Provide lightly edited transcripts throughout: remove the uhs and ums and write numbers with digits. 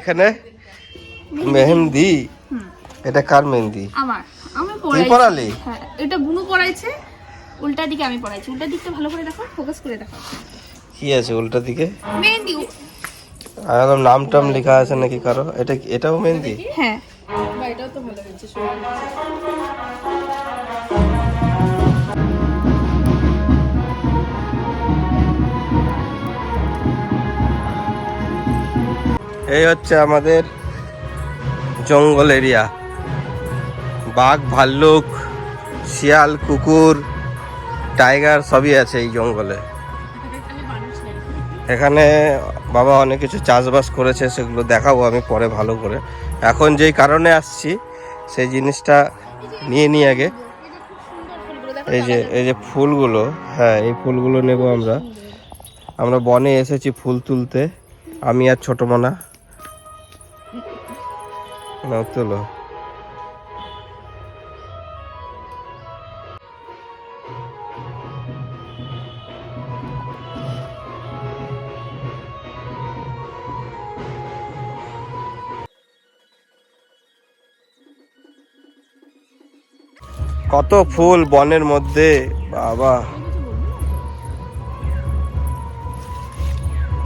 এখানে মেহেন্দি, এটা কার মেহেন্দি? আমার। আমি পড়ালি? হ্যাঁ, এটা বুনু পড়াইছে, উল্টা দিকে আমি পড়াইছি। উল্টা দিকটা ভালো করে দেখো, ফোকাস করে দেখো। কি আছে উল্টা দিকে? মেহেন্দি। আমার নাম টাম লেখা আছে নাকি কারো? এটাও মেহেন্দি? হ্যাঁ, বা এটাও তো ভালো হয়েছে। এই হচ্ছে আমাদের জঙ্গল এরিয়া। বাঘ, ভাল্লুক, শিয়াল, কুকুর, টাইগার সবই আছে এই জঙ্গলে। এখানে বাবা অনেক কিছু চাষবাস করেছে, সেগুলো দেখাবো আমি পরে ভালো করে। এখন যেই কারণে আসছি সেই জিনিসটা নিয়ে নিই আগে। এই যে ফুলগুলো, হ্যাঁ এই ফুলগুলো নেব আমরা বনে এসেছি ফুল তুলতে, আমি আর ছোট মোনা। তুলো। কত ফুল বনের মধ্যে বাবা।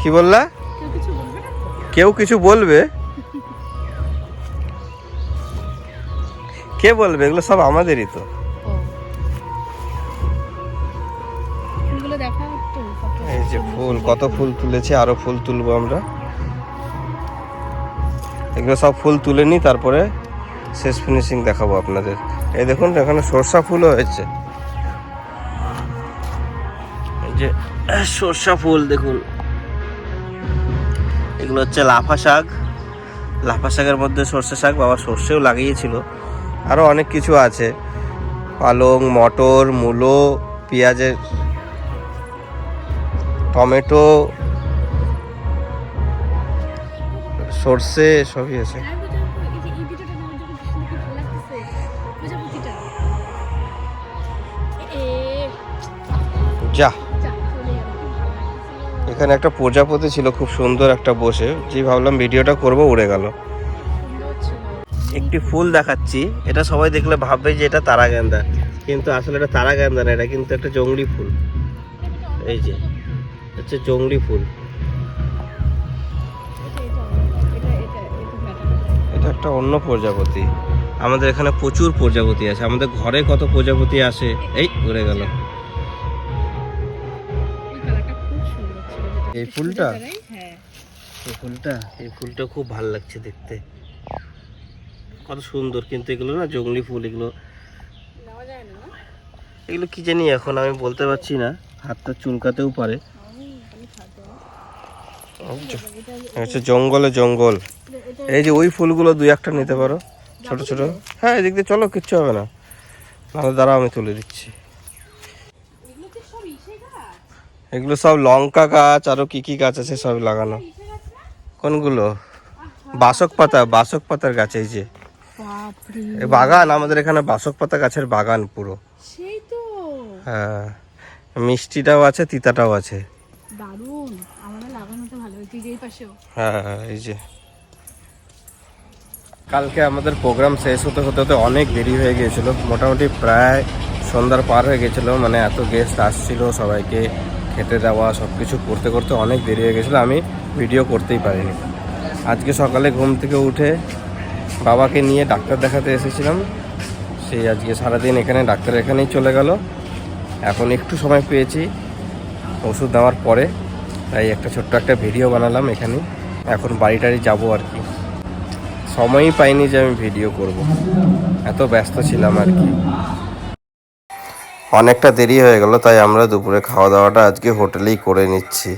কি বললা? কেউ কিছু বলবে? কে বলবে? এগুলো সব আমাদেরই তো। এই যে ফুল, কত ফুল তুলেছে, আরো ফুল তুলবো আমরা। এগুলো সব ফুল তুলে নি, তারপরে শেষ ফিনিশিং দেখাবো আপনাদের। এই দেখুন এখানে সরষা ফুলও হয়েছে। এই যে সরষা ফুল দেখুন, এগুলো হচ্ছে লাফা শাক। লাফা শাকের মধ্যে সর্ষে শাক, বাবা সর্ষেও লাগিয়েছিল। আরও অনেক কিছু আছে, পালং, মটর, মূলো, পেঁয়াজের, টমেটো, সর্ষে সবই আছে। যা, এখানে একটা প্রজাপতি ছিল খুব সুন্দর একটা বসে, যে ভাবলাম ভিডিওটা করব, উড়ে গেল। একটি ফুল দেখাচ্ছি, এটা সবাই দেখলে ভাববে যে এটা তারাগেন্দা, কিন্তু আসলে এটা তারাগেন্দা না, এটা কিন্তু একটা জংলি ফুল। এই যে হচ্ছে জংলি ফুল। এটা একটা অন্য প্রজাপতি। আমাদের এখানে প্রচুর প্রজাপতি আছে, আমাদের ঘরে কত প্রজাপতি আসে। এই উড়ে গেল। এই ফুলটা, এই ফুলটা খুব ভালো লাগছে দেখতে, কত সুন্দর। কিন্তু এগুলো না জংলি ফুল, এগুলো কি জানি এখন আমি বলতে পারছি না, হাতটা চুলকাতেও পারে। জঙ্গলে জঙ্গল। এই যে ওই ফুলগুলো দুই একটা নিতে পারো, ছোট ছোট। হ্যাঁ এদিক দিয়ে চলো, কিচ্ছু হবে না। নাহলে দাঁড়াও আমি তুলে দিচ্ছি। এগুলো সব লঙ্কা গাছ, আরো কি কি গাছ আছে সব লাগানো। কোনগুলো? বাসক পাতার গাছ। এই যে বাগান, আমাদের এখানে বাসক পাতা গাছের বাগান পুরো। হ্যাঁ, মিষ্টিটাও আছে, তিতাটাও আছে। দারুণ, আমাদের লাগানোটা ভালো হয়েছে এই পাশেও। হ্যাঁ এই যে কালকে আমাদের প্রোগ্রাম শেষ হতে হতে অনেক দেরি হয়ে গিয়েছিল, মোটামুটি প্রায় সন্ধ্যার পার হয়ে গেছিলো। মানে এত গেস্ট আসছিল, সবাইকে খেতে দেওয়া সব কিছু করতে করতে অনেক দেরি হয়ে গেছিলো, আমি ভিডিও করতেই পারিনি। আজকে সকালে ঘুম থেকে উঠে বাবাকে নিয়ে ডাক্তার দেখাতে এসেছিলাম, সেই আজকে সারাদিন এখানে ডাক্তার এখানেই চলে গেল। এখন একটু সময় পেয়েছি ওষুধ দেওয়ার পরে, তাই একটা ছোট্ট একটা ভিডিও বানালাম এখানে। এখন বাড়ি টাড়ি যাবো আর কি, সময়ই পাইনি যে আমি ভিডিও করব, এত ব্যস্ত ছিলাম আর কি। অনেকটা দেরি হয়ে গেল, তাই আমরা দুপুরে খাওয়া দাওয়াটা আজকে হোটেলেই করে নিচ্ছি।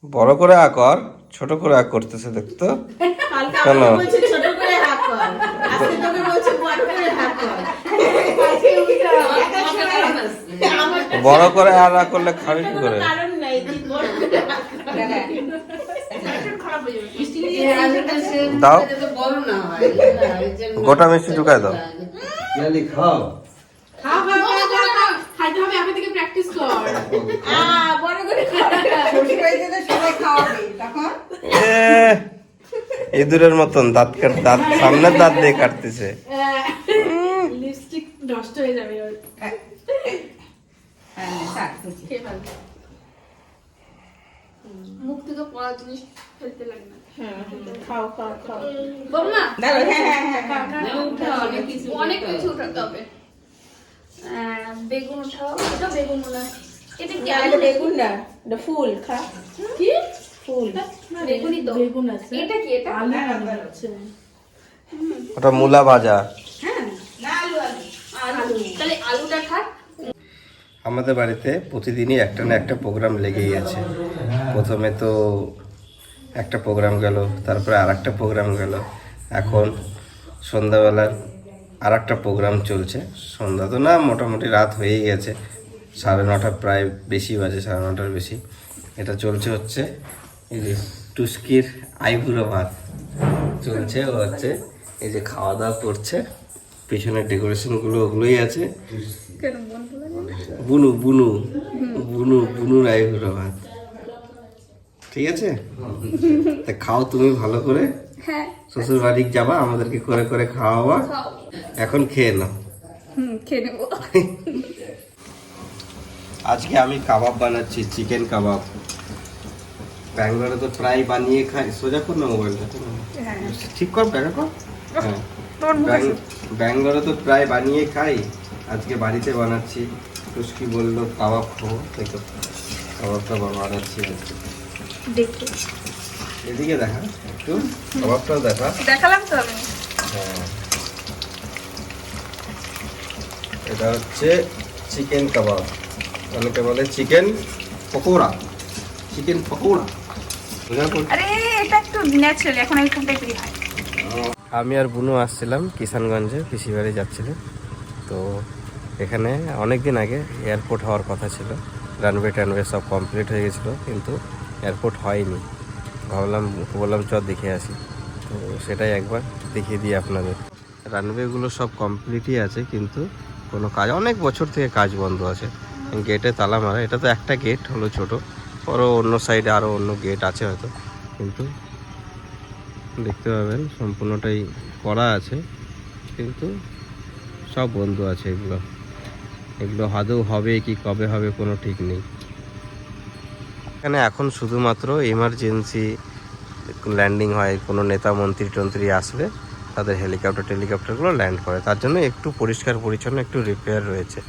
বড় করে আকর, ছোট করে আক করতেছে দেখতো কেন? বড় করে আর না করলে খাবি কি করে? কারণ নাই তুই বড় খারাপ হয়ে যাবে মিষ্টি নিয়ে দাও বড় না হয় গোটা মিষ্টি ঢুকায় দাও। খাও খাইতে হবে আমি থেকে প্র্যাকটিস কর বড় করে সবাই খাওয়াবে তখন ইঁদুরের মতন দাঁত সামনের দাঁত দিয়ে কাটতেছে। লিপস্টিক নষ্ট হয়ে যাবে ওর খেয়ে ফেল। মুখ থেকে পড়া জিনিস ফেলতে লাগে না খাও খাও খাও বল না অনেক কিছু উঠাতে হবে বেগুন উঠাও এটা বেগুন মনে হয় এটা কি আলু বেগুন না এটা ফুল খা কি ফুল বেগুনই তো বেগুন আছে এটা কি এটা আলু আছে ওটা মূলা ভাজা। হ্যাঁ আলু তাহলে আলুটা খা আমাদের বাড়িতে প্রতিদিনই একটা না একটা প্রোগ্রাম লেগেই আছে। প্রথমে তো একটা প্রোগ্রাম গেল, তারপরে আর একটা প্রোগ্রাম গেল, এখন সন্ধ্যাবেলার আর একটা প্রোগ্রাম চলছে। সন্ধ্যা তো না, মোটামুটি রাত হয়েই গেছে, 9:30 প্রায় বেশি বাজে, 9:30 বেশি। এটা চলছে হচ্ছে এই যে টুস্কির আইবুড়ো ভাত চলছে। ও হচ্ছে এই যে খাওয়া দাওয়া করছে, পিছনের ডেকোরেশনগুলো ওগুলোই আছে। বুনু বুনু বুনু বুনুর আইবুড়ো ভাত, ঠিক আছে? তা খাও তুমি ভালো করে, হ্যাঁ শ্বশুর বাড়ি যাবা, আমাদেরকে করে করে খাওয়াবা। এখন খেয়ে নাও। খেয়ে নেবো আজকে আমি কাবাব বানাচ্ছি, চিকেন কাবাব। ব্যাঙ্গালোরে তো প্রায় বানিয়ে খাই। সোজা কর না মোবাইলটা, ঠিক কর, দেখা কর। হ্যাঁ, ব্যাঙ্গালোরে তো প্রায় বানিয়ে খাই, আজকে বাড়িতে বানাচ্ছি। টুস্কি বললো কাবাব খাবো, তাই তো কাবাবটা বানাচ্ছি আজকে। দেখি এদিকে দেখা একটু, কাবাবটাও দেখা। দেখালাম তো আমি। হ্যাঁ, এটা হচ্ছে চিকেন কাবাব, অনেকে বলে চিকেন পকোড়া। চিকেন পকোড়া আরে এটা একটু ন্যাচারাল, এখন এই ফুডটাই তৈরি হয়। আমি আর বুনু আসছিলাম কিষানগঞ্জে, পিসি বাড়ি যাচ্ছিলেন। তো এখানে অনেক দিন আগে এয়ারপোর্ট হওয়ার কথা ছিল, রানওয়ে টানওয়ে সব কমপ্লিট হয়ে গেছিলো, কিন্তু এয়ারপোর্ট হয়নি। বললাম চ দেখে আসি, তো সেটাই একবার দেখিয়ে দিই আপনাদের। রানওয়েগুলো সব কমপ্লিটই আছে, কিন্তু কোনো কাজ, অনেক বছর থেকে কাজ বন্ধ আছে। গেটে তালা মারা, এটা তো একটা গেট হলো ছোট, আরও অন্য সাইডে আরও অন্য গেট আছে হয়তো, কিন্তু দেখতে পাবেন সম্পূর্ণটাই করা আছে, কিন্তু সব বন্ধ আছে। এগুলো আদৌ হবে কি কবে হবে কোনো ঠিক নেই। এখানে এখন শুধুমাত্র এমার্জেন্সি ল্যান্ডিং হয়, কোনো নেতা মন্ত্রী আসলে তাদের হেলিকপ্টারগুলো ল্যান্ড করে, তার জন্য একটু পরিষ্কার পরিচ্ছন্ন, একটু রিপেয়ার রয়েছে।